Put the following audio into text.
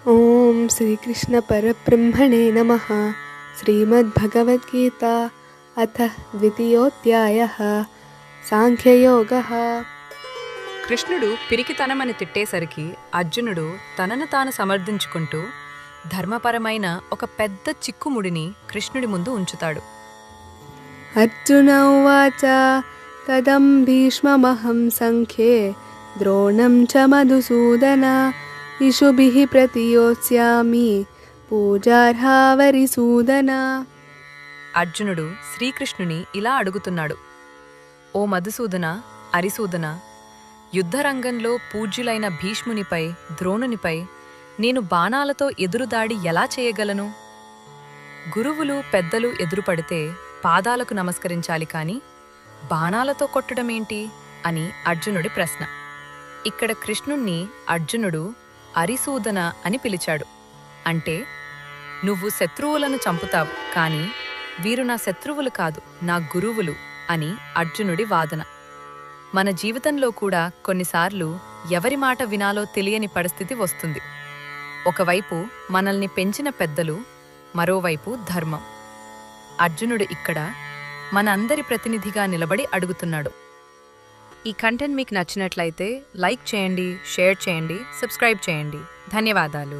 ఓం శ్రీకృష్ణ పరబ్రహ్మణే నమః. శ్రీమద్భగవద్గీత అథ ద్వితీయోధ్యాయః సాంఖ్యయోగః. కృష్ణుడు పిరికితనమని తిట్టేసరికి అర్జునుడు తనను తాను సమర్థించుకుంటూ ధర్మపరమైన ఒక పెద్ద చిక్కుముడిని కృష్ణుడి ముందు ఉంచుతాడు. అర్జున ఉవాచ తదం భీష్మమహం సంఖ్యే ద్రోణం చ మధుసూదన ఇషుభిః ప్రతియోత్స్యామి పూజార్హా వరిసూదన. అర్జునుడు శ్రీకృష్ణుని ఇలా అడుగుతున్నాడు. ఓ మధుసూదన, అరిసూదన, యుద్ధరంగంలో పూజ్యులైన భీష్మునిపై, ద్రోణునిపై నేను బాణాలతో ఎదురుదాడి ఎలా చేయగలను? గురువులు పెద్దలు ఎదురుపడితే పాదాలకు నమస్కరించాలి కాని బాణాలతో కొట్టడమేంటి అని అర్జునుడి ప్రశ్న. ఇక్కడ కృష్ణుణ్ణి అర్జునుడు అరిసూదన అని పిలిచాడు. అంటే నువ్వు శత్రువులను చంపుతావు, కాని వీరు నా శత్రువులు కాదు, నా గురువులు అని అర్జునుడి వాదన. మన జీవితంలో కూడా కొన్నిసార్లు ఎవరి మాట వినాలో తెలియని పరిస్థితి వస్తుంది. ఒకవైపు మనల్ని పెంచిన పెద్దలు, మరోవైపు ధర్మం. అర్జునుడు ఇక్కడ మన అందరి ప్రతినిధిగా నిలబడి అడుగుతున్నాడు. ఈ కంటెంట్ మీకు నచ్చినట్లయితే లైక్ చేయండి, షేర్ చేయండి, సబ్స్క్రైబ్ చేయండి. ధన్యవాదాలు.